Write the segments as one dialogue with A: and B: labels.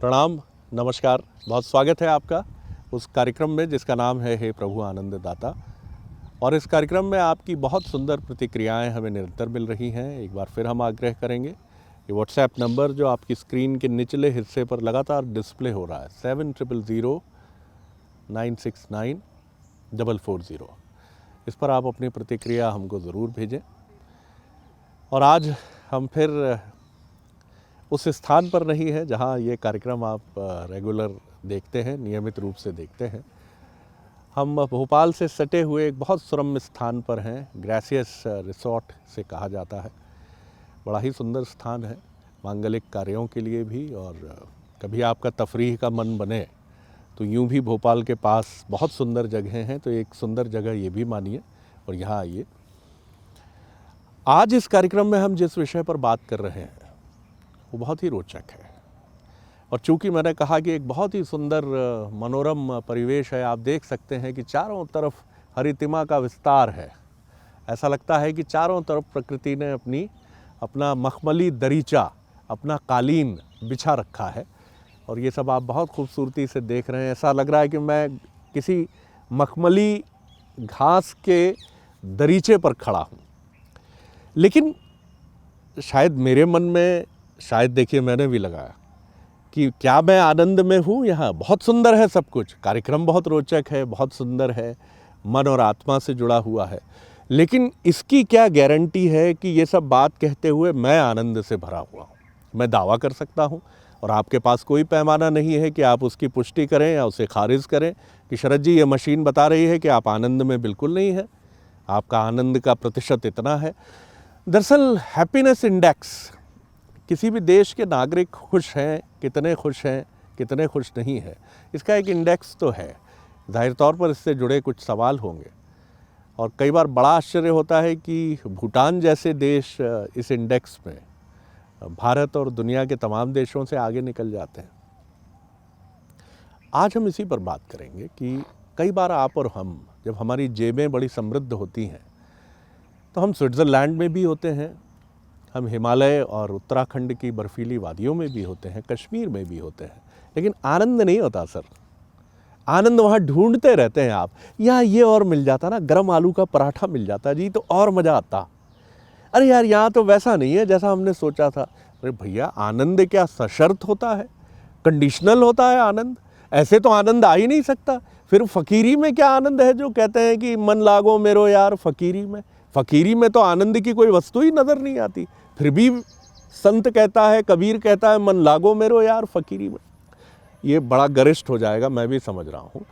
A: प्रणाम, नमस्कार। बहुत स्वागत है आपका उस कार्यक्रम में जिसका नाम है हे प्रभु आनंद दाता। और इस कार्यक्रम में आपकी बहुत सुंदर प्रतिक्रियाएं हमें निरंतर मिल रही हैं। एक बार फिर हम आग्रह करेंगे, ये व्हाट्सएप नंबर जो आपकी स्क्रीन के निचले हिस्से पर लगातार डिस्प्ले हो रहा है 7000969440, इस पर आप अपनी प्रतिक्रिया हमको ज़रूर भेजें। और आज हम फिर उस स्थान पर नहीं है जहां ये कार्यक्रम आप रेगुलर देखते हैं, नियमित रूप से देखते हैं। हम भोपाल से सटे हुए एक बहुत सुरम्य स्थान पर हैं। ग्रेसियस रिसोर्ट से कहा जाता है। बड़ा ही सुंदर स्थान है मांगलिक कार्यों के लिए भी, और कभी आपका तफरीह का मन बने तो यूं भी भोपाल के पास बहुत सुंदर जगहें हैं, तो एक सुंदर जगह ये भी मानिए और यहाँ आइए। आज इस कार्यक्रम में हम जिस विषय पर बात कर रहे हैं वो बहुत ही रोचक है। और चूंकि मैंने कहा कि एक बहुत ही सुंदर मनोरम परिवेश है, आप देख सकते हैं कि चारों तरफ हरितिमा का विस्तार है। ऐसा लगता है कि चारों तरफ प्रकृति ने अपना मखमली दरीचा, अपना कालीन बिछा रखा है। और ये सब आप बहुत खूबसूरती से देख रहे हैं। ऐसा लग रहा है कि मैं किसी मखमली घास के दरीचे पर खड़ा हूँ। लेकिन शायद मेरे मन में, शायद देखिए मैंने भी लगाया कि क्या मैं आनंद में हूँ। यहाँ बहुत सुंदर है सब कुछ, कार्यक्रम बहुत रोचक है, बहुत सुंदर है, मन और आत्मा से जुड़ा हुआ है। लेकिन इसकी क्या गारंटी है कि ये सब बात कहते हुए मैं आनंद से भरा हुआ हूँ। मैं दावा कर सकता हूँ और आपके पास कोई पैमाना नहीं है कि आप उसकी पुष्टि करें या उसे खारिज करें कि शरद जी ये मशीन बता रही है कि आप आनंद में बिल्कुल नहीं है, आपका आनंद का प्रतिशत इतना है। दरअसल हैप्पीनेस इंडेक्स, किसी भी देश के नागरिक खुश हैं, कितने खुश हैं, कितने खुश नहीं हैं, इसका एक इंडेक्स तो है। जाहिर तौर पर इससे जुड़े कुछ सवाल होंगे। और कई बार बड़ा आश्चर्य होता है कि भूटान जैसे देश इस इंडेक्स में भारत और दुनिया के तमाम देशों से आगे निकल जाते हैं। आज हम इसी पर बात करेंगे कि कई बार आप और हम, जब हमारी जेबें बड़ी समृद्ध होती हैं तो हम स्विट्ज़रलैंड में भी होते हैं, हम हिमालय और उत्तराखंड की बर्फीली वादियों में भी होते हैं, कश्मीर में भी होते हैं, लेकिन आनंद नहीं होता सर। आनंद वहाँ ढूंढते रहते हैं आप। यहाँ ये और मिल जाता ना, गरम आलू का पराठा मिल जाता जी तो और मज़ा आता। अरे यार यहाँ तो वैसा नहीं है जैसा हमने सोचा था। अरे भैया, आनंद क्या सशर्त होता है? कंडीशनल होता है आनंद? ऐसे तो आनंद आ ही नहीं सकता। फिर फ़कीरी में क्या आनंद है जो कहते हैं कि मन लागो मेरो यार फ़कीरी में? फ़कीरी में तो आनंद की कोई वस्तु ही नज़र नहीं आती। फिर भी संत कहता है, कबीर कहता है, मन लागो मेरो यार फ़कीरी में। ये बड़ा गरिष्ठ हो जाएगा, मैं भी समझ रहा हूँ।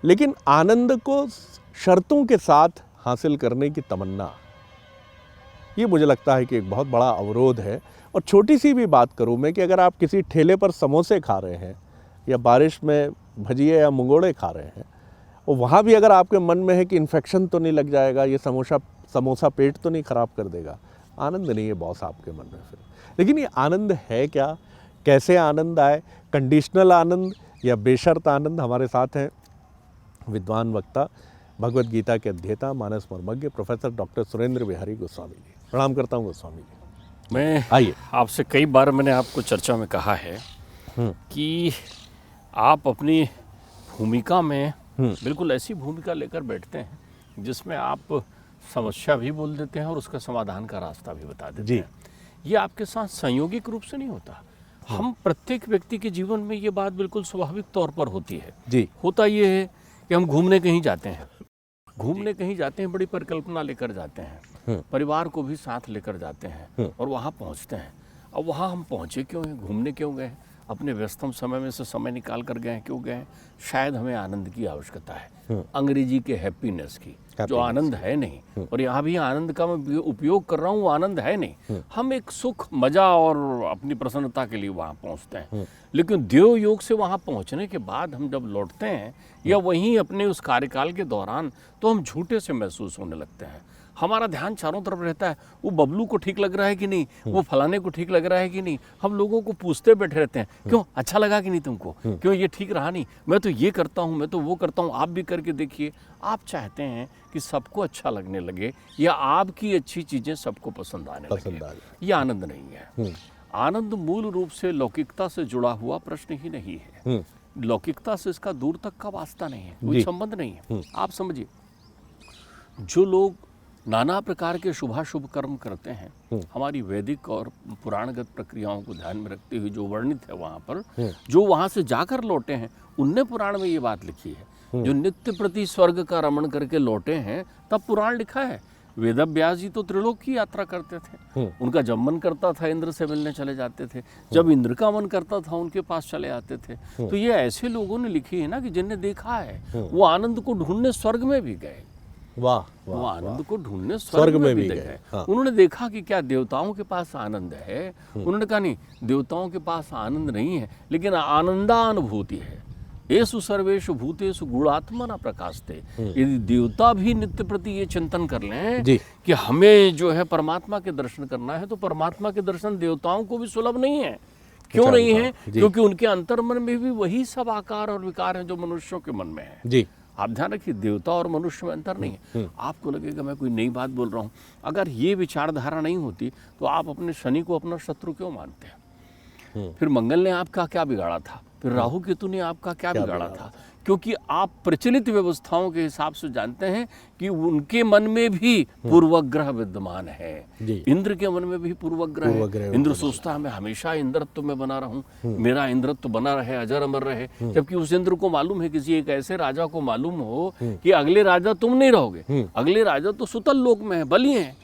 A: लेकिन आनंद को शर्तों के साथ हासिल करने की तमन्ना, ये मुझे लगता है कि एक बहुत बड़ा अवरोध है। और छोटी सी भी बात करूँ मैं कि अगर आप किसी ठेले पर समोसे खा रहे हैं या बारिश में भजिए या मंगोड़े खा रहे हैं, और वहाँ भी अगर आपके मन में है कि इन्फेक्शन तो नहीं लग जाएगा, ये समोसा पेट तो नहीं ख़राब कर देगा, आनंद नहीं है बॉस आपके मन में फिर। लेकिन ये आनंद है क्या? कैसे आनंद आए? कंडीशनल आनंद या बेशर्त आनंद? हमारे साथ हैं विद्वान वक्ता, भगवत गीता के अध्येता, मानस मर्मज्ञ प्रोफेसर डॉक्टर सुरेंद्र बिहारी गोस्वामी जी। प्रणाम करता हूँ गोस्वामी जी।
B: मैं
A: आइए।
B: आपसे कई बार मैंने आपको चर्चा में कहा है कि आप अपनी भूमिका में बिल्कुल ऐसी भूमिका लेकर बैठते हैं जिसमें आप समस्या भी बोल देते हैं और उसका समाधान का रास्ता भी बता देते हैं। ये आपके साथ संयोगिक रूप से नहीं होता। हम प्रत्येक व्यक्ति के जीवन में ये बात बिल्कुल स्वाभाविक तौर पर होती है
A: जी।
B: होता ये है कि हम घूमने कहीं जाते हैं, बड़ी परिकल्पना लेकर जाते हैं, परिवार को भी साथ लेकर जाते हैं और वहाँ पहुँचते हैं। अब वहाँ हम पहुँचे क्यों हैं? घूमने क्यों गए? अपने व्यस्तम समय में से समय निकाल कर गए हैं, क्यों गए? शायद हमें आनंद की आवश्यकता है, अंग्रेजी के हैप्पीनेस की, जो आनंद है नहीं। और यहाँ भी आनंद का मैं उपयोग कर रहा हूँ, आनंद है नहीं। हम एक सुख, मजा और अपनी प्रसन्नता के लिए वहाँ पहुँचते हैं। लेकिन देव योग से वहाँ पहुँचने के बाद हम जब लौटते हैं या वहीं अपने उस कार्यकाल के दौरान, तो हम झूठे से महसूस होने लगते हैं। हमारा ध्यान चारों तरफ रहता है, वो बबलू को ठीक लग रहा है कि नहीं, वो फलाने को ठीक लग रहा है कि नहीं। हम लोगों को पूछते बैठे रहते हैं, क्यों अच्छा लगा कि नहीं तुमको, क्यों ये ठीक रहा नहीं, मैं तो ये करता हूँ, मैं तो वो करता हूँ, आप भी करके देखिए। आप चाहते हैं कि सबको अच्छा लगने लगे या आपकी अच्छी चीज़ें सबको पसंद आने लगे। ये आनंद नहीं है। आनंद मूल रूप से लौकिकता से जुड़ा हुआ प्रश्न ही नहीं है। लौकिकता से इसका दूर तक का वास्ता नहीं है, कोई संबंध नहीं है। आप समझिए, जो लोग नाना प्रकार के शुभाशुभ कर्म करते हैं, हमारी वैदिक और पुराणगत प्रक्रियाओं को ध्यान में रखते हुए जो वर्णित है वहाँ पर, जो वहाँ से जाकर लौटे हैं, उनने पुराण में ये बात लिखी है। जो नित्य प्रति स्वर्ग का रमण करके लौटे हैं, तब पुराण लिखा है। वेद व्यास जी तो त्रिलोक की यात्रा करते थे। उनका जब मन करता था इंद्र से मिलने चले जाते थे, जब इंद्र का मन करता था उनके पास चले आते थे। तो ये ऐसे लोगों ने लिखी है ना कि जिन्हें देखा है वो आनंद को ढूंढने स्वर्ग में भी गए।
A: वाह,
B: वो आनंद को ढूंढने स्वर्ग में भी गए। उन्होंने देखा कि क्या देवताओं के पास आनंद है। उन्होंने कहा नहीं, देवताओं के पास आनंद नहीं है, लेकिन आनंदानुभूति है। येषु सर्वेषु भूतेषु गुणात्मना प्रकाशते। यदि देवता भी नित्य प्रति ये चिंतन कर लें कि हमें जो है परमात्मा के दर्शन करना है, तो परमात्मा के दर्शन देवताओं को भी सुलभ नहीं है। क्यों नहीं है? क्योंकि उनके अंतर्मन में भी वही सब आकार और विकार हैं जो मनुष्यों के मन में है जी। आप ध्यान रखिए, देवता और मनुष्य में अंतर नहीं है। आपको लगेगा मैं कोई नई बात बोल रहा हूँ। अगर ये विचारधारा नहीं होती तो आप अपने शनि को अपना शत्रु क्यों मानते हैं? फिर मंगल ने आपका क्या बिगाड़ा था? फिर राहु केतु ने आपका क्या बिगाड़ा था? क्योंकि आप प्रचलित व्यवस्थाओं के हिसाब से जानते हैं कि उनके मन में भी पूर्वग्रह विद्यमान है। इंद्र के मन में भी पूर्वग्रह है। इंद्र सोचता है मैं हमेशा इंद्रत्व में बना रहूं, मेरा इंद्रत्व बना रहे, अजर अमर रहे। जबकि उस इंद्र को मालूम है, किसी एक ऐसे राजा को मालूम हो कि अगले राजा तुम नहीं रहोगे, अगले राजा तो सुतल लोक में है, बलि है,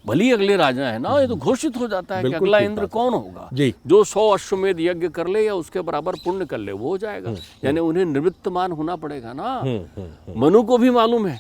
B: भली अगले राजा है ना। ये तो घोषित हो जाता है कि अगला इंद्र कौन होगा। जो 100 अश्वमेध यज्ञ कर ले या उसके बराबर पुण्य कर ले वो हो जाएगा। यानी उन्हें निवृत्तमान होना पड़ेगा ना। मनु को भी मालूम है,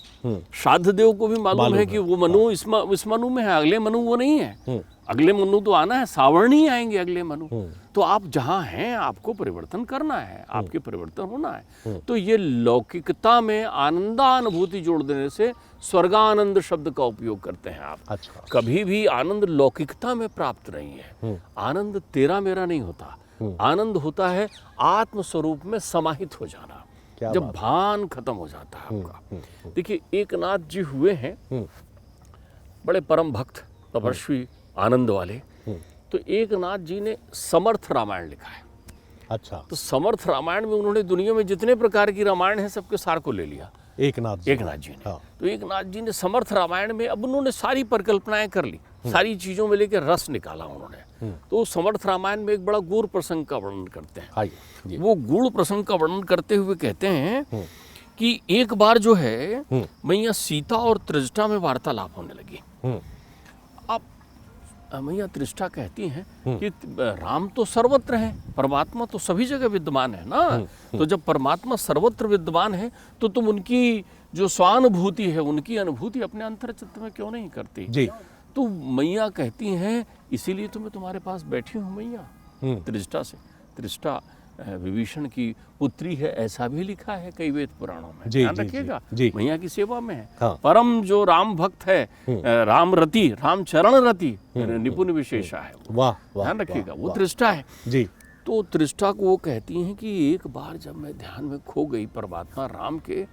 B: श्राद्ध देव को भी मालूम है कि वो मनु इस मनु में है, अगले मनु वो नहीं है। अगले मनु तो आना है, सावर्ण ही आएंगे अगले मनु। तो आप जहाँ हैं आपको परिवर्तन करना है, आपके परिवर्तन होना है। तो ये लौकिकता में आनंदानुभूति जोड़ देने से स्वर्गानंद शब्द का उपयोग करते हैं आप। अच्छा। कभी भी आनंद लौकिकता में प्राप्त नहीं है। आनंद तेरा मेरा नहीं होता। आनंद होता है आत्म स्वरूप में समाहित हो जाना, जब भान खत्म हो जाता है आपका। देखिए, एकनाथ जी हुए हैं बड़े परम भक्त, तपस्वी, आनंद वाले। तो एकनाथ जी ने समर्थ रामायण लिखा है। अच्छा। तो समर्थ रामायण में उन्होंने दुनिया में जितने प्रकार की रामायण है सबके सार को ले लिया एकनाथ जी ने। हाँ। तो एकनाथ जी ने समर्थ रामायण में अब उन्होंने सारी परिकल्पनाएं कर ली, सारी चीजों में लेकर रस निकाला उन्होंने। तो समर्थ रामायण में एक बड़ा गूढ़ प्रसंग का वर्णन करते हैं। वो गूढ़ प्रसंग का वर्णन करते हुए कहते हैं कि एक बार जो है मैया सीता और त्रिजटा में वार्तालाप होने लगी। मैया त्रिष्ठा कहती हैं कि राम तो सर्वत्र है, परमात्मा तो सभी जगह विद्यमान है ना। तो जब परमात्मा सर्वत्र विद्यमान है तो तुम उनकी जो स्वानुभूति है, उनकी अनुभूति अपने अंतर्चित्त में क्यों नहीं करती जी? तो मैया कहती हैं इसीलिए तो मैं तुम्हारे पास बैठी हूँ मैया। त्रिष्ठा से, त्रिष्ठा विभीषण की पुत्री है, ऐसा भी लिखा है कई वेद पुराणों में। ध्यान रखिएगा, मैया की सेवा में है। हाँ। परम जो राम भक्त है, राम रति, राम चरण रति, निपुण विशेषा है। वाह, ध्यान रखिएगा, वो त्रिष्ठा है जी। तो त्रिष्ठा को वो कहती हैं कि एक बार जब मैं ध्यान में खो गई परमात्मा राम के,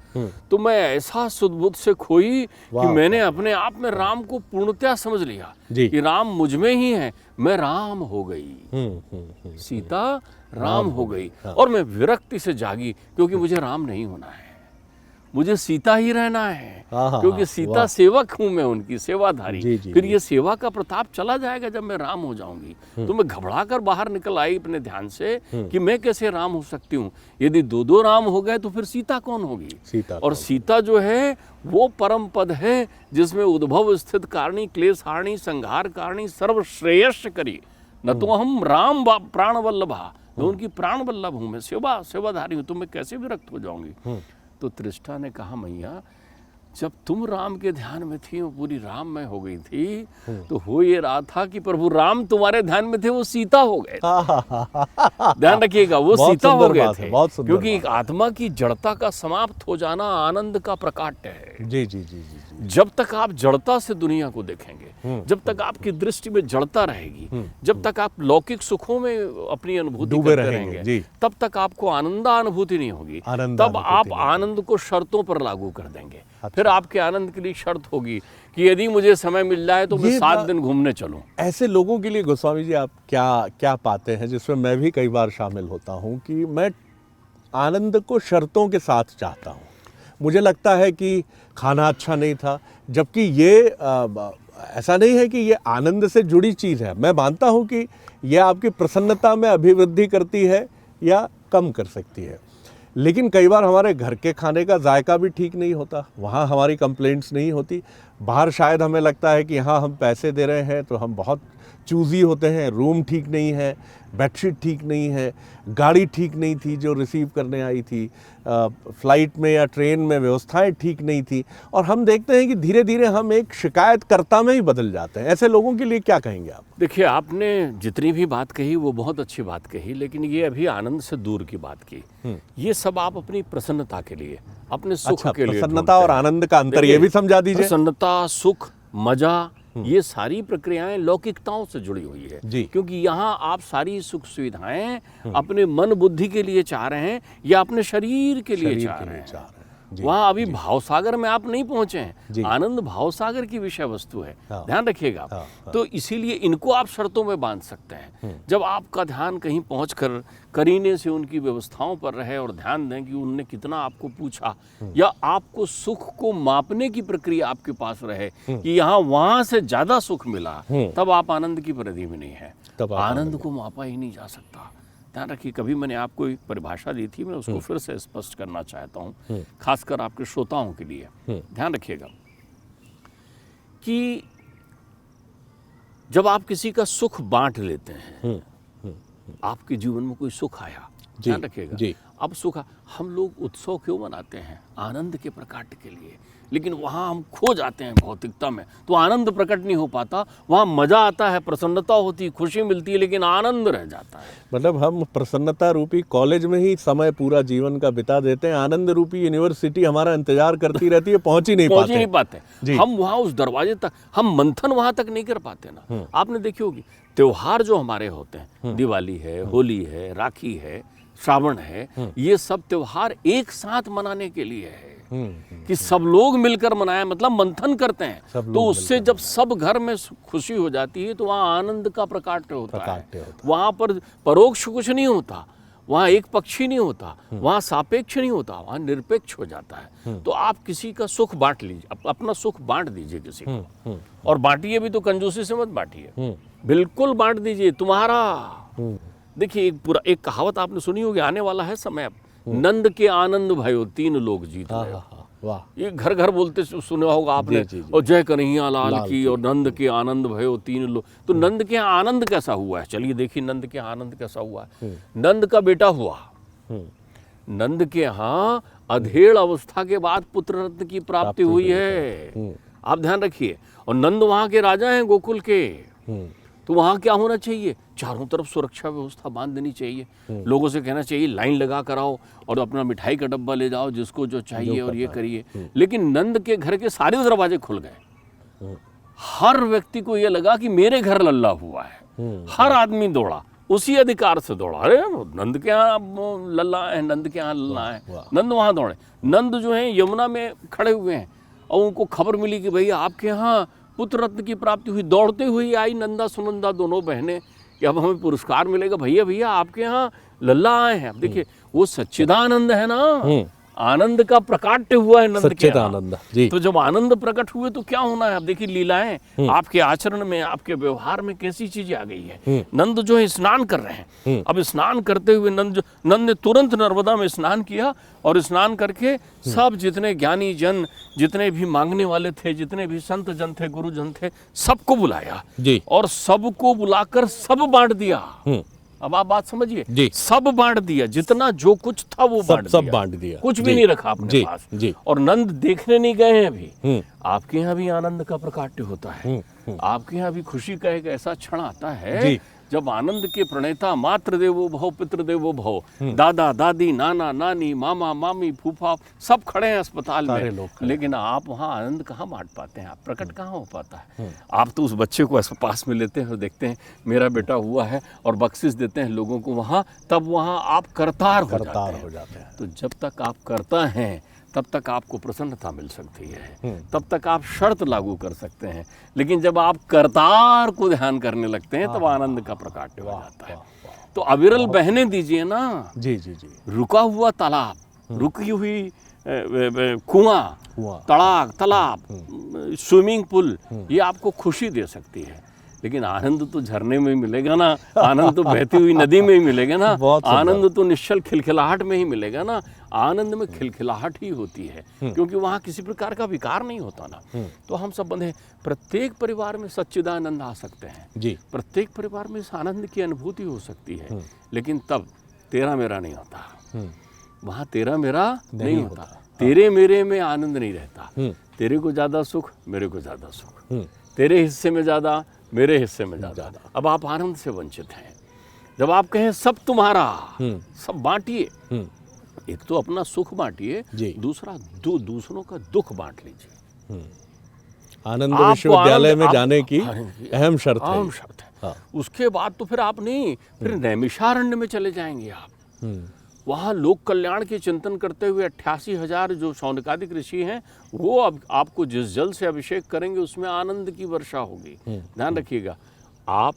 B: तो मैं ऐसा सुदबुद्ध से खोई कि मैंने अपने आप में राम को पूर्णतया समझ लिया कि राम मुझ में ही है, मैं राम हो गई, सीता राम हो गई। और मैं विरक्ति से जागी, क्योंकि मुझे राम नहीं होना है, मुझे सीता ही रहना है, क्योंकि सीता सेवक हूं मैं, उनकी सेवाधारी। फिर ये सेवा का प्रताप चला जाएगा जब मैं राम हो जाऊंगी। तो मैं घबरा कर बाहर निकल आई अपने ध्यान से कि मैं कैसे राम हो सकती हूँ। यदि दो राम हो गए तो फिर सीता कौन होगी? और सीता जो है वो परम पद है जिसमें उद्भव स्थित कारणी, क्लेश हारणी, संहार कारणी, सर्व श्रेयस्स करी। न तो हम राम प्राण वल्लभा, मैं उनकी प्राण वल्लभ हूँ, मैं सेवाधारी हूँ, तो मैं कैसे विरक्त हो जाऊंगी? तो त्रिष्ठा ने कहा मैया जब तुम राम के ध्यान में थी, वो पूरी राम में हो गई थी, तो हो ये रहा था कि प्रभु राम तुम्हारे ध्यान में थे, वो सीता हो गए। ध्यान रखिएगा, वो सीता हो गए थे, क्योंकि एक आत्मा की जड़ता का समाप्त हो जाना आनंद का प्रकाट्य है। जी जी जी जी। जब तक आप जड़ता से दुनिया को देखेंगे, जब तक आपकी दृष्टि में जड़ता रहेगी, जब तक आप लौकिक सुखों में अपनी अनुभूति करते रहेंगे, तब तक आपको आनंदानुभूति नहीं होगी। तब आप आनंद को शर्तों पर लागू कर देंगे। फिर आपके आनंद के लिए शर्त होगी कि यदि मुझे समय मिल जाए तो मैं 7 दिन घूमने चलूं।
A: ऐसे लोगों के लिए गोस्वामी जी आप क्या क्या पाते हैं, जिसमें मैं भी कई बार शामिल होता हूँ, कि मैं आनंद को शर्तों के साथ चाहता हूँ। मुझे लगता है कि खाना अच्छा नहीं था, जबकि ये ऐसा नहीं है कि ये आनंद से जुड़ी चीज़ है। मैं मानता हूँ कि यह आपकी प्रसन्नता में अभिवृद्धि करती है या कम कर सकती है, लेकिन कई बार हमारे घर के खाने का जायका भी ठीक नहीं होता, वहाँ हमारी कंप्लेंट्स नहीं होती। बाहर शायद हमें लगता है कि यहाँ हम पैसे दे रहे हैं तो हम बहुत चूज़ी होते हैं, रूम ठीक नहीं है, बेडशीट ठीक नहीं है, गाड़ी ठीक नहीं थी जो रिसीव करने आई थी, फ़्लाइट में या ट्रेन में व्यवस्थाएं ठीक नहीं थी, और हम देखते हैं कि धीरे धीरे हम एक शिकायतकर्ता में ही बदल जाते हैं। ऐसे लोगों के लिए क्या कहेंगे आप?
B: देखिए, आपने जितनी भी बात कही वो बहुत अच्छी बात कही, लेकिन ये अभी आनंद से दूर की बात की। ये सब आप अपनी प्रसन्नता के लिए, अपने सुख के लिए,
A: प्रसन्नता और आनंद का अंतर ये भी समझा दीजिए।
B: प्रसन्नता, सुख, मजा, ये सारी प्रक्रियाएं लौकिकताओं से जुड़ी हुई है
A: जी।
B: क्योंकि यहाँ आप सारी सुख सुविधाएं अपने मन बुद्धि के लिए चाह रहे हैं या अपने शरीर के लिए चाह रहे हैं। वहाँ अभी भावसागर में आप नहीं पहुंचे हैं। आनंद भावसागर की विषय वस्तु है, ध्यान रखिएगा। तो इसीलिए इनको आप शर्तों में बांध सकते हैं। जब आपका ध्यान कहीं पहुंचकर करीने से उनकी व्यवस्थाओं पर रहे और ध्यान दें कि उनने कितना आपको पूछा, या आपको सुख को मापने की प्रक्रिया आपके पास रहे कि यहाँ वहां से ज्यादा सुख मिला, तब आप आनंद की परिधि में नहीं है। आनंद को मापा ही नहीं जा सकता। ध्यान रखिए, कभी मैंने आपको एक परिभाषा दी थी, मैं उसको फिर से स्पष्ट करना चाहता हूँ, खासकर आपके श्रोताओं के लिए। ध्यान रखिएगा कि जब आप किसी का सुख बांट लेते हैं, आपके जीवन में कोई सुख आया, ध्यान रखिएगा, अब सुख, हम लोग उत्सव क्यों मनाते हैं? आनंद के प्रकट के लिए, लेकिन वहाँ हम खो जाते हैं भौतिकता में, तो आनंद प्रकट नहीं हो पाता। वहाँ मजा आता है, प्रसन्नता होती है, खुशी मिलती है, लेकिन आनंद रह जाता है।
A: मतलब हम प्रसन्नता रूपी कॉलेज में ही समय पूरा जीवन का बिता देते हैं, आनंद रूपी यूनिवर्सिटी हमारा इंतजार करती रहती है, पहुंच ही नहीं पाते।
B: हम वहाँ उस दरवाजे तक, हम मंथन वहाँ तक नहीं कर पाते ना। आपने देखी होगी, त्योहार जो हमारे होते हैं, दिवाली है, होली है, राखी है, श्रावण है, ये सब त्योहार एक साथ मनाने के लिए है कि सब लोग मिलकर मनाएं, मतलब मंथन करते हैं। तो उससे जब सब घर में खुशी हो जाती है तो वहाँ आनंद का प्रकाट्य होता है। वहाँ पर परोक्ष कुछ नहीं होता, वहाँ एक पक्षी नहीं होता, वहाँ सापेक्ष नहीं होता, वहाँ निरपेक्ष हो जाता है। तो आप किसी का सुख बांट लीजिए, अपना सुख बांट दीजिए किसी को, और बांटिए भी तो कंजूसी से मत बांटिए, बिल्कुल बांट दीजिए। तुम्हारा देखिए, एक कहावत आपने सुनी होगी, आने वाला है समय, नंद के आनंद भयो 3 लोग जीत गए। वाह, ये घर घर बोलते सुना होगा आपने, और जय कन्हैया लाल की, और नंद के आनंद भयो 3 लोग। तो नंद के यहाँ आनंद कैसा हुआ है? चलिए देखिए नंद के आनंद कैसा हुआ है। नंद का बेटा हुआ, नंद के यहाँ अधेड़ अवस्था के बाद पुत्र रत्न की प्राप्ति हुई है, आप ध्यान रखिए। और नंद वहाँ के राजा हैं गोकुल के, तो वहाँ क्या होना चाहिए? चारों तरफ सुरक्षा व्यवस्था बांध देनी चाहिए, लोगों से कहना चाहिए लाइन लगा कर आओ और अपना मिठाई का डब्बा ले जाओ, जिसको जो चाहिए और ये करिए। लेकिन नंद के घर के सारे दरवाजे खुल गए, हर व्यक्ति को ये लगा कि मेरे घर लल्ला हुआ है, हर आदमी दौड़ा, उसी अधिकार से दौड़ा, अरे नंद के यहाँ लल्ला है, नंद के यहाँ लल्ला है, नंद वहाँ दौड़े। नंद जो है यमुना में खड़े हुए हैं और उनको खबर मिली कि भैया आपके यहाँ पुत्र रत्न की प्राप्ति हुई। दौड़ते हुए आई नंदा सुनंदा दोनों बहनें कि अब हमें पुरस्कार मिलेगा, भैया भैया आपके यहाँ लल्ला आए हैं। अब देखिए, वो सच्चिदानंद है ना, आनंद का प्रकाट्य हुआ है नंद के आनंद जी। तो जब आनंद प्रकट हुए तो क्या होना है? अब देखिए लीलाएं आपके आचरण में, आपके व्यवहार में कैसी चीजें आ गई है। नंद जो है स्नान कर रहे हैं, अब स्नान करते हुए नंद ने तुरंत नर्मदा में स्नान किया, और स्नान करके सब जितने ज्ञानी जन, जितने भी मांगने वाले थे, जितने भी संत जन थे, गुरु जन थे, सबको बुलाया और सबको बुलाकर सब बांट दिया। अब आप बात समझिए, सब बांट दिया, जितना जो कुछ था वो सब बांट दिया, कुछ भी नहीं रखा अपने पास। और नंद देखने नहीं गए हैं अभी। आपके यहाँ भी आनंद का प्रकाट्य होता है, आपके यहाँ भी खुशी का एक ऐसा क्षण आता है जब आनंद के प्रणेता मातृ देवो भव, पितृ देवो भव, दादा दादी, नाना नानी, मामा मामी, फूफा सब खड़े हैं अस्पताल में, लेकिन आप वहाँ आनंद कहाँ बांट पाते हैं? आप प्रकट कहाँ हो पाता है? आप तो उस बच्चे को पास में लेते हैं और देखते हैं मेरा बेटा हुआ है, और बख्शिश देते हैं लोगों को वहाँ, तब वहाँ आप करतार हो जाते हैं। तो जब तक आप करता हैं तब तक आपको प्रसन्नता मिल सकती है, तब तक आप शर्त लागू कर सकते हैं। लेकिन जब आप करतार को ध्यान करने लगते हैं तब आनंद का प्रकाट्य हो जाता है। तो अविरल बहने दीजिए ना।
A: जी जी जी।
B: रुका हुआ तालाब, रुकी हुई कुआं, तड़ाक, तालाब, स्विमिंग पूल, ये आपको खुशी दे सकती है। लेकिन आनंद तो झरने में ही मिलेगा ना, आनंद तो बहती हुई नदी में ही मिलेगा ना, आनंद तो निश्चल खिलखिलाहट में ही मिलेगा ना। आनंद में खिलखिलाहट ही होती है, क्योंकि वहाँ किसी प्रकार का विकार नहीं होता ना। तो हम सब बंधे, प्रत्येक परिवार में सच्चिदानंद आ सकते हैं
A: जी।
B: प्रत्येक परिवार में इस आनंद की अनुभूति हो सकती है। लेकिन तब तेरा मेरा नहीं होता, वहाँ तेरा मेरा नहीं होता। तेरे मेरे में आनंद नहीं रहता। तेरे को ज्यादा सुख, मेरे को ज्यादा सुख, तेरे हिस्से में ज्यादा, मेरे हिस्से में ज्यादा। अब आप आनंद से वंचित हैं। जब आप कहें सब तुम्हारा, सब बांटिए, एक तो अपना सुख बांटिए, दूसरा दूसरों का दुख बांट लीजिए।
A: आनंद विश्वविद्यालय में जाने की अहम शर्त है।
B: हाँ। उसके बाद तो फिर आप नहीं, फिर नैमिषारण्य में चले जाएंगे आप। वहाँ लोक कल्याण के चिंतन करते हुए 88,000 जो शौनकादिक ऋषि हैं, वो अब आपको जिस जल से अभिषेक करेंगे उसमें आनंद की वर्षा होगी। ध्यान रखिएगा, आप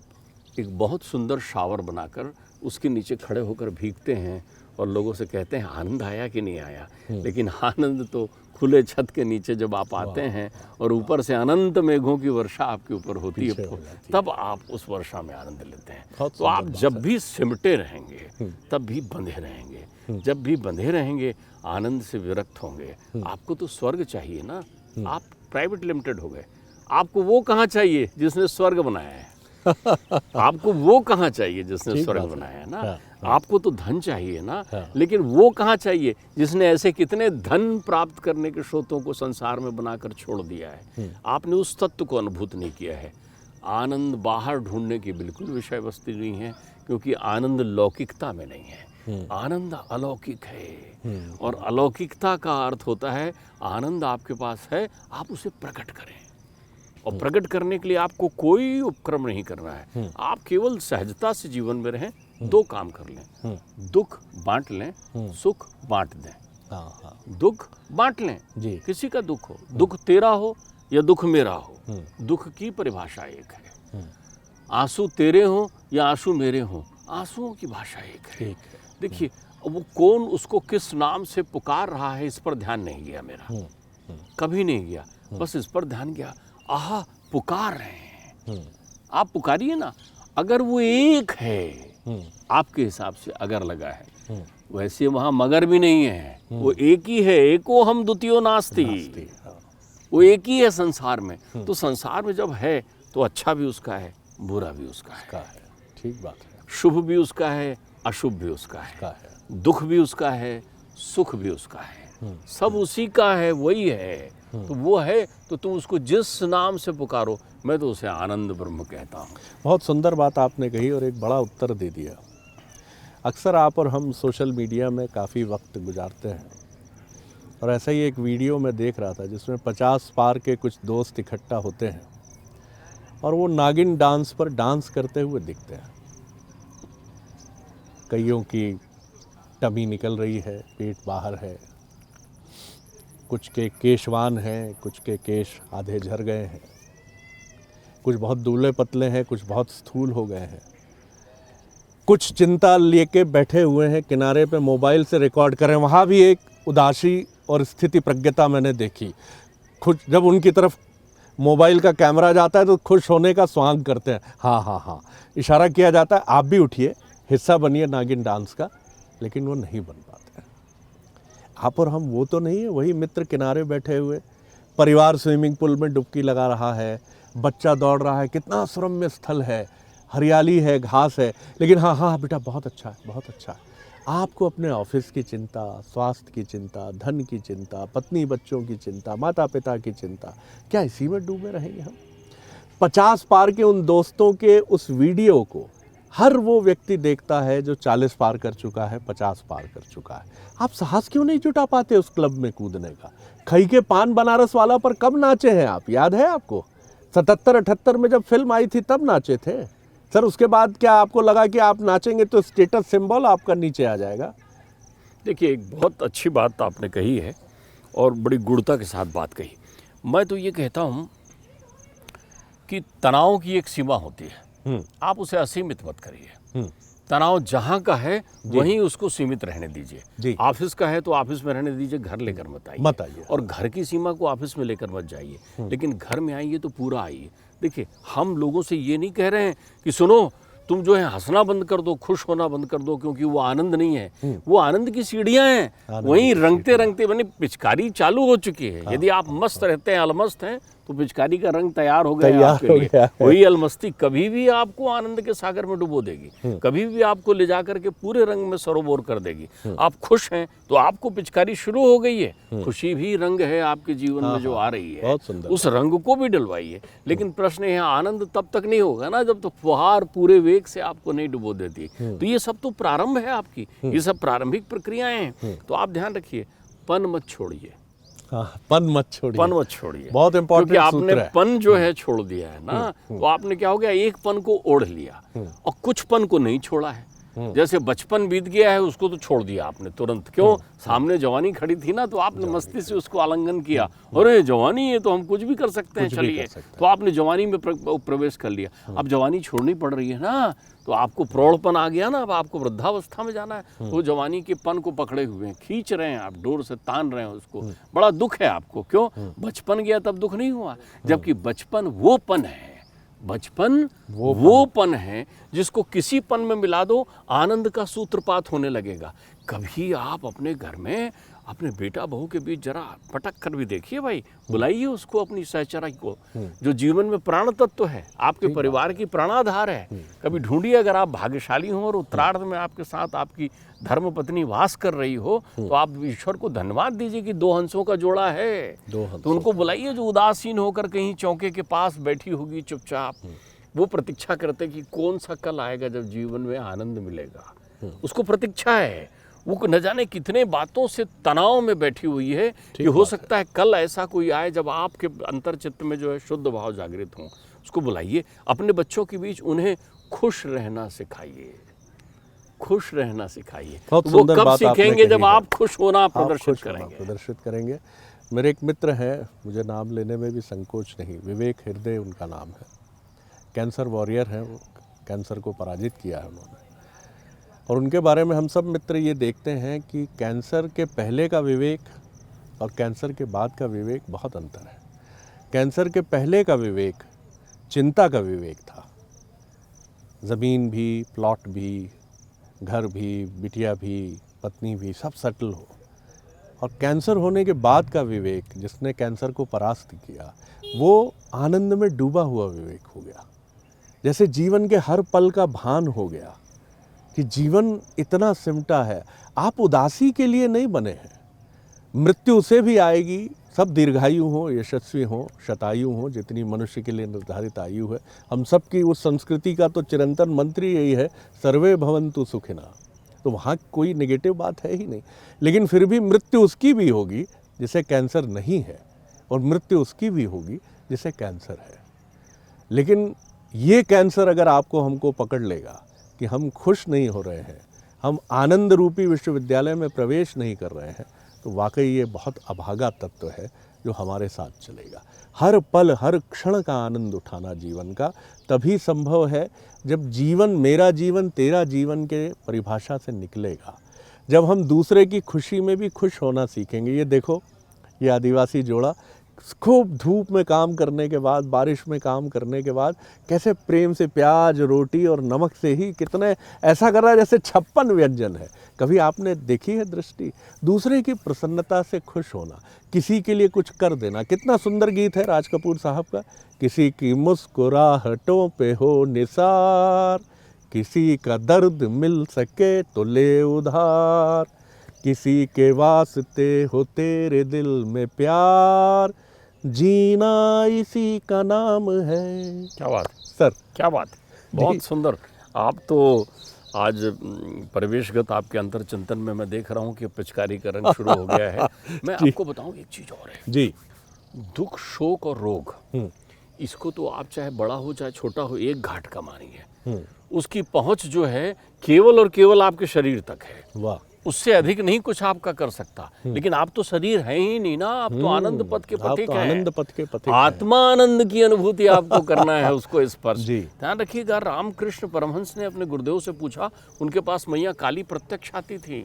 B: एक बहुत सुंदर शावर बनाकर उसके नीचे खड़े होकर भीगते हैं और लोगों से कहते हैं आनंद आया कि नहीं आया। लेकिन आनंद तो खुले छत के नीचे जब आप आते हैं और ऊपर से अनंत मेघों की वर्षा आपके ऊपर होती है, तब आप उस वर्षा में आनंद लेते हैं। तो आप जब भी सिमटे रहेंगे तब भी बंधे रहेंगे। जब भी बंधे रहेंगे आनंद से विरक्त होंगे। आपको तो स्वर्ग चाहिए ना, आप प्राइवेट लिमिटेड हो गए। आपको वो कहाँ चाहिए जिसने स्वर्ग बनाया है? आपको वो कहाँ चाहिए जिसने स्वर्ग बनाया है ना? आपको तो धन चाहिए ना, लेकिन वो कहाँ चाहिए जिसने ऐसे कितने धन प्राप्त करने के स्रोतों को संसार में बनाकर छोड़ दिया है? आपने उस तत्व को अनुभूत नहीं किया है। आनंद बाहर ढूंढने की बिल्कुल विषय वस्तु नहीं है, क्योंकि आनंद लौकिकता में नहीं है, आनंद अलौकिक है। और अलौकिकता का अर्थ होता है आनंद आपके पास है, आप उसे प्रकट करें। और प्रकट करने के लिए आपको कोई उपक्रम नहीं करना है, आप केवल सहजता से जीवन में रहें। दो काम कर लें, दुख बांट लें, सुख बांट दें। दुख बांट लें जी। किसी का दुख हो, दुख तेरा हो या दुख मेरा हो, दुख की परिभाषा एक है। आंसू तेरे हो या आंसू मेरे हो, आंसुओं की भाषा एक है। देखिए, वो कौन उसको किस नाम से पुकार रहा है इस पर ध्यान नहीं गया मेरा, कभी नहीं गया। बस इस पर ध्यान गया, आहा पुकार रहे हैं। आप पुकारिए ना। अगर वो एक है आपके हिसाब से, अगर लगा है, वैसे वहां मगर भी नहीं है, वो एक ही है। एको हम द्वितीयो नास्ति, वो एक ही है संसार में। तो संसार में जब है तो अच्छा भी उसका है, बुरा भी उसका है।
A: ठीक बात है।
B: शुभ भी उसका है, अशुभ भी उसका है, दुख भी उसका है, सुख भी उसका है, सब उसी का है, वही है। तो वो है तो तुम उसको जिस नाम से पुकारो, मैं तो उसे आनंद ब्रह्म कहता हूँ।
A: बहुत सुंदर बात आपने कही और एक बड़ा उत्तर दे दिया। अक्सर आप और हम सोशल मीडिया में काफ़ी वक्त गुजारते हैं, और ऐसा ही एक वीडियो में देख रहा था जिसमें 50 पार के कुछ दोस्त इकट्ठा होते हैं और वो नागिन डांस पर डांस करते हुए दिखते हैं। कईयों की टमी निकल रही है, पेट बाहर है, कुछ के केशवान हैं, कुछ के केश आधे झड़ गए हैं, कुछ बहुत दूल्हे पतले हैं, कुछ बहुत स्थूल हो गए हैं, कुछ चिंता लेके बैठे हुए हैं किनारे पे, मोबाइल से रिकॉर्ड करें। वहाँ भी एक उदासी और स्थिति प्रज्ञता मैंने देखी। खुश जब उनकी तरफ मोबाइल का कैमरा जाता है तो खुश होने का स्वांग करते हैं, हाँ हाँ हाँ, इशारा किया जाता है आप भी उठिए, हिस्सा बनिए नागिन डांस का, लेकिन वो नहीं बन पाते। आप और हम वो तो नहीं है, वही मित्र किनारे बैठे हुए, परिवार स्विमिंग पूल में डुबकी लगा रहा है, बच्चा दौड़ रहा है, कितना सुरम्य स्थल है, हरियाली है, घास है, लेकिन हाँ हाँ बेटा बहुत अच्छा है, बहुत अच्छा है। आपको अपने ऑफिस की चिंता, स्वास्थ्य की चिंता, धन की चिंता, पत्नी बच्चों की चिंता, माता पिता की चिंता, क्या इसी में डूबे रहेंगे हम? 50 पार के उन दोस्तों के उस वीडियो को हर वो व्यक्ति देखता है जो 40 पार कर चुका है, 50 पार कर चुका है। आप साहस क्यों नहीं जुटा पाते उस क्लब में कूदने का? खई के पान बनारस वाला पर कब नाचे हैं आप, याद है आपको? 77-78 में जब फिल्म आई थी तब नाचे थे सर। उसके बाद क्या आपको लगा कि आप नाचेंगे तो स्टेटस सिंबल आपका नीचे आ जाएगा?
B: देखिए, एक बहुत अच्छी बात आपने कही है और बड़ी गुणता के साथ बात कही। मैं तो ये कहता हूँ कि तनाव की एक सीमा होती है, आप उसे असीमित मत करिए। तनाव जहाँ का है वहीं उसको सीमित रहने दीजिए। ऑफिस का है तो ऑफिस में रहने दीजिए, घर लेकर मत आइए। और घर की सीमा को ऑफिस में लेकर मत जाइए, लेकिन घर में आइए तो पूरा आइए। देखिए, हम लोगों से ये नहीं कह रहे हैं कि सुनो तुम जो है हंसना बंद कर दो, खुश होना बंद कर दो, क्योंकि वो आनंद नहीं है, वो आनंद की सीढ़ियां हैं। वहीं रंगते रंगते मैंने पिचकारी चालू हो चुकी है। यदि आप मस्त रहते हैं, अलमस्त हैं, तो पिचकारी का रंग तैयार हो गया आपके लिए। वही अलमस्ती कभी भी आपको आनंद के सागर में डुबो देगी, कभी भी आपको ले जाकर के पूरे रंग में सरोबोर कर देगी। आप खुश हैं तो आपको पिचकारी शुरू हो गई है। खुशी भी रंग है आपके जीवन में जो आ रही है, उस रंग को भी डलवाइए। लेकिन प्रश्न है, आनंद तब तक नहीं होगा ना जब तो फुहार पूरे वेग से आपको नहीं डुबो देती। तो ये सब तो प्रारंभ है आपकी, ये सब प्रारंभिक प्रक्रियाएं हैं। तो आप ध्यान रखिए, पन मत छोड़िए।
A: पन मत छोड़िए,
B: पन मत छोड़िए,
A: बहुत इंपॉर्टेंट
B: सूत्र है। आपने पन जो है छोड़ दिया है ना, तो आपने क्या हो गया, एक पन को ओढ़ लिया और कुछ पन को नहीं छोड़ा है। जैसे बचपन बीत गया है उसको तो छोड़ दिया आपने तुरंत। क्यों? सामने जवानी खड़ी थी ना, तो आपने मस्ती से उसको आलिंगन किया, अरे जवानी है तो हम कुछ भी कर सकते हैं, चलिए। तो आपने जवानी में प्रवेश कर लिया। अब जवानी छोड़नी पड़ रही है ना, तो आपको प्रौढ़पन आ गया ना, अब आपको वृद्धावस्था में जाना है। वो जवानी के पन को पकड़े हुए हैं, खींच रहे हैं, आप डोर से तान रहे हैं उसको। बड़ा दुख है आपको। क्यों? बचपन गया तब दुख नहीं हुआ, जबकि बचपन वो पन है, बचपन वो पन है जिसको किसी पन में मिला दो, आनंद का सूत्रपात होने लगेगा। कभी आप अपने घर में अपने बेटा बहू के बीच जरा पटक कर भी देखिए भाई, बुलाइए उसको, अपनी सहचरा को, जो जीवन में प्राण तत्व है, आपके परिवार की प्राणाधार है। कभी ढूंढिए, अगर आप भाग्यशाली हो और उत्तरार्ध में आपके साथ आपकी धर्म पत्नी वास कर रही हो, तो आप ईश्वर को धन्यवाद दीजिए कि 2 हंसों का जोड़ा है। तो उनको बुलाइए, जो उदासीन होकर कहीं चौके के पास बैठी होगी चुपचाप, वो प्रतीक्षा करते कि कौन सा कल आएगा जब जीवन में आनंद मिलेगा। उसको प्रतीक्षा है, वो न जाने कितने बातों से तनाव में बैठी हुई है कि हो सकता है कल ऐसा कोई आए जब आपके अंतर चित्त में जो है शुद्ध भाव जागृत हों। उसको बुलाइए, अपने बच्चों के बीच उन्हें खुश रहना सिखाइए, खुश रहना सिखाइए। वो कब सीखेंगे? जब आप खुश होना प्रदर्शित
A: करेंगे। मेरे एक मित्र हैं, मुझे नाम लेने में भी संकोच नहीं, विवेक हृदय उनका नाम है। कैंसर वॉरियर हैं, वो कैंसर को पराजित किया है उन्होंने। और उनके बारे में हम सब मित्र ये देखते हैं कि कैंसर के पहले का विवेक और कैंसर के बाद का विवेक बहुत अंतर है। कैंसर के पहले का विवेक चिंता का विवेक था। ज़मीन भी, प्लॉट भी, घर भी, बिटिया भी, पत्नी भी, सब सेटल हो। और कैंसर होने के बाद का विवेक, जिसने कैंसर को परास्त किया, वो आनंद में डूबा हुआ विवेक हो गया। जैसे जीवन के हर पल का भान हो गया कि जीवन इतना सिमटा है। आप उदासी के लिए नहीं बने हैं, मृत्यु से भी आएगी। सब दीर्घायु हो, यशस्वी हो, शतायु हो, जितनी मनुष्य के लिए निर्धारित आयु है। हम सब की उस संस्कृति का तो चिरंतन मंत्र यही है, सर्वे भवन्तु सुखिनः। तो वहाँ कोई नेगेटिव बात है ही नहीं। लेकिन फिर भी मृत्यु उसकी भी होगी जिसे कैंसर नहीं है, और मृत्यु उसकी भी होगी जिसे कैंसर है। लेकिन ये कैंसर अगर आपको हमको पकड़ लेगा कि हम खुश नहीं हो रहे हैं, हम आनंद रूपी विश्वविद्यालय में प्रवेश नहीं कर रहे हैं, तो वाकई ये बहुत अभागा तत्व है जो हमारे साथ चलेगा। हर पल, हर क्षण का आनंद उठाना जीवन का तभी संभव है जब जीवन, मेरा जीवन तेरा जीवन के परिभाषा से निकलेगा। जब हम दूसरे की खुशी में भी खुश होना सीखेंगे। ये देखो, ये आदिवासी जोड़ा खूब धूप में काम करने के बाद, बारिश में काम करने के बाद, कैसे प्रेम से प्याज, रोटी और नमक से ही कितने ऐसा कर रहा है जैसे 56 व्यंजन है। कभी आपने देखी है दृष्टि? दूसरे की प्रसन्नता से खुश होना, किसी के लिए कुछ कर देना। कितना सुंदर गीत है राज कपूर साहब का, किसी की मुस्कुराहटों पे हो निसार, किसी का दर्द मिल सके तो ले उधार, किसी के वास्ते हो तेरे दिल में प्यार, जीना इसी का नाम है।
B: क्या बात
A: सर,
B: क्या बात, बहुत सुंदर। आप तो आज परिवेशगत आपके अंतर चिंतन में मैं देख रहा हूँ कि पिचकारी का रंग शुरू हो गया है। मैं आपको बताऊँ एक चीज़ और है
A: जी,
B: दुख, शोक और रोग, इसको तो आप चाहे बड़ा हो चाहे छोटा हो, एक घाट का मानिए। उसकी पहुँच जो है केवल और केवल आपके शरीर तक है।
A: वाह,
B: उससे अधिक नहीं कुछ आपका कर सकता। लेकिन आप तो शरीर है ही नहीं ना, आप तो आनंद पथ के
A: आप
B: पथिक
A: तो
B: हैं।
A: आनंद पथ के पथिक हैं।
B: आत्मा आनंद की अनुभूति आपको करना है, उसको स्पर्श।
A: जी।
B: ध्यान रखिएगा, रामकृष्ण परमहंस ने अपने गुरुदेव से पूछा, उनके पास मैया काली प्रत्यक्ष आती थी।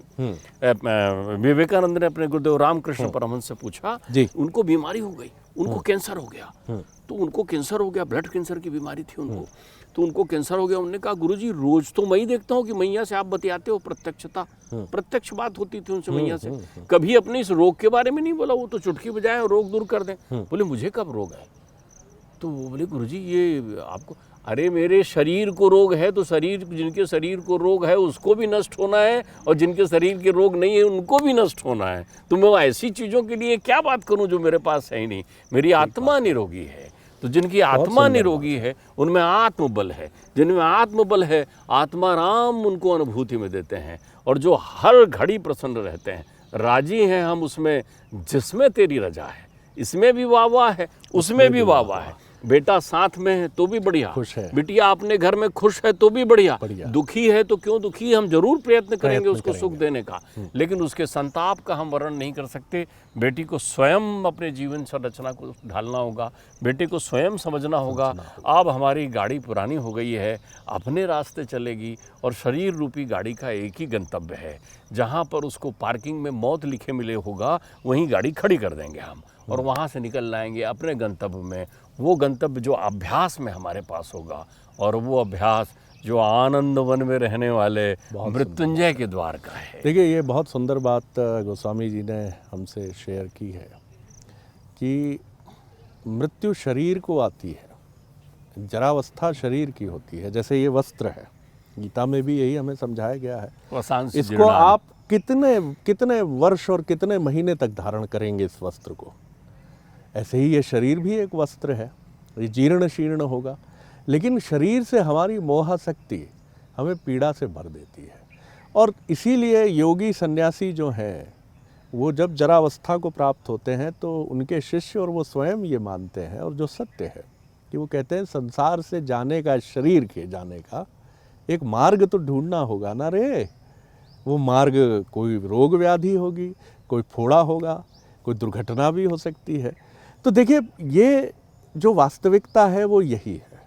B: विवेकानंद ने अपने गुरुदेव रामकृष्ण परमहंस से पूछा,
A: जी।
B: उनको बीमारी हो गई, उनको कैंसर हो गया। तो उनको कैंसर हो गया, ब्लड कैंसर की बीमारी थी उनको। तो उनको कैंसर हो गया। उन्होंने कहा, गुरुजी रोज तो मैं ही देखता हूँ कि मैया से आप बतियाते हो, प्रत्यक्षता, प्रत्यक्ष बात होती थी उनसे मैया से। कभी अपने इस रोग के बारे में नहीं बोला, वो तो चुटकी बजाए और रोग दूर कर दें। बोले मुझे कब रोग है? तो वो बोले, गुरुजी ये आपको, अरे मेरे शरीर को रोग है तो शरीर, जिनके शरीर को रोग है उसको भी नष्ट होना है, और जिनके शरीर के रोग नहीं है उनको भी नष्ट होना है। तो मैं ऐसी चीज़ों के लिए क्या बात करूं जो मेरे पास है ही नहीं। मेरी आत्मा निरोगी है, तो जिनकी आत्मा निरोगी है उनमें आत्मबल है। जिनमें आत्मबल है, आत्मा राम उनको अनुभूति में देते हैं, और जो हर घड़ी प्रसन्न रहते हैं, राजी हैं हम उसमें जिसमें तेरी रजा है। इसमें भी वाह वाह है, उसमें भी वाह वाह है। बेटा साथ में है तो भी बढ़िया,
A: खुश है।
B: बिटिया अपने घर में खुश है तो भी बढ़िया, दुखी है तो क्यों दुखी, हम जरूर प्रयत्न करेंगे उसको सुख देने का, लेकिन उसके संताप का हम वर्णन नहीं कर सकते। बेटी को स्वयं अपने जीवन संरचना को ढालना होगा, बेटे को स्वयं समझना होगा। अब हमारी गाड़ी पुरानी हो गई है, अपने रास्ते चलेगी, और शरीर रूपी गाड़ी का एक ही गंतव्य है। जहाँ पर उसको पार्किंग में मौत लिखे मिले होगा, वहीं गाड़ी खड़ी कर देंगे हम, और वहाँ से निकल लाएंगे अपने गंतव्य में। वो गंतव्य जो अभ्यास में हमारे पास होगा, और वो अभ्यास जो आनंद वन में रहने वाले मृत्युंजय के द्वार का है।
A: देखिए, ये बहुत सुंदर बात गोस्वामी जी ने हमसे शेयर की है कि मृत्यु शरीर को आती है, जरावस्था शरीर की होती है। जैसे ये वस्त्र है, गीता में भी यही हमें समझाया गया है। इसको आप कितने वर्ष और कितने महीने तक धारण करेंगे इस वस्त्र को। ऐसे ही ये शरीर भी एक वस्त्र है, ये जीर्ण शीर्ण होगा, लेकिन शरीर से हमारी मोहासक्ति हमें पीड़ा से भर देती है। और इसीलिए योगी सन्यासी जो हैं, वो जब जरावस्था को प्राप्त होते हैं तो उनके शिष्य और वो स्वयं ये मानते हैं, और जो सत्य है कि वो कहते हैं संसार से जाने का, शरीर के जाने का एक मार्ग तो ढूंढना होगा ना रे। वो मार्ग कोई रोग व्याधि होगी, कोई फोड़ा होगा, कोई दुर्घटना भी हो सकती है। तो देखिए, ये जो वास्तविकता है वो यही है।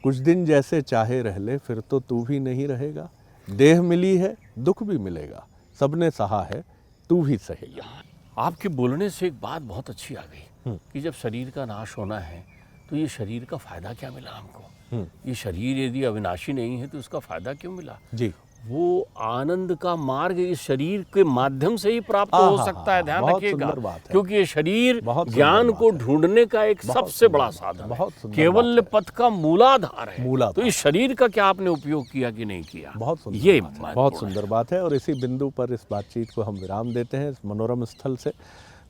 A: कुछ दिन जैसे चाहे रह ले, फिर तो तू भी नहीं रहेगा। देह मिली है, दुख भी मिलेगा, सबने सहा है, तू भी सहेगा।
B: आपके बोलने से एक बात बहुत अच्छी आ गई कि जब शरीर का नाश होना है तो ये शरीर का फायदा क्या मिला हमको। ये शरीर यदि अविनाशी नहीं है तो उसका फायदा क्यों मिला जी। वो आनंद का मार्ग इस शरीर के माध्यम से ही प्राप्त हो सकता है। ध्यान रखिएगा, क्योंकि ये शरीर ज्ञान को ढूंढने का एक सबसे बड़ा साधन है, केवल पथ का मूलाधार है। तो इस शरीर का क्या आपने उपयोग किया कि नहीं किया,
A: बहुत सुंदर बात है। और इसी बिंदु पर इस बातचीत को हम विराम देते हैं। इस मनोरम स्थल से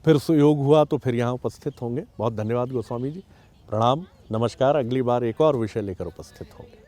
A: फिर सुयोग हुआ तो फिर यहाँ उपस्थित होंगे। बहुत धन्यवाद गोस्वामी जी, प्रणाम, नमस्कार। अगली बार एक और विषय लेकर उपस्थित होंगे।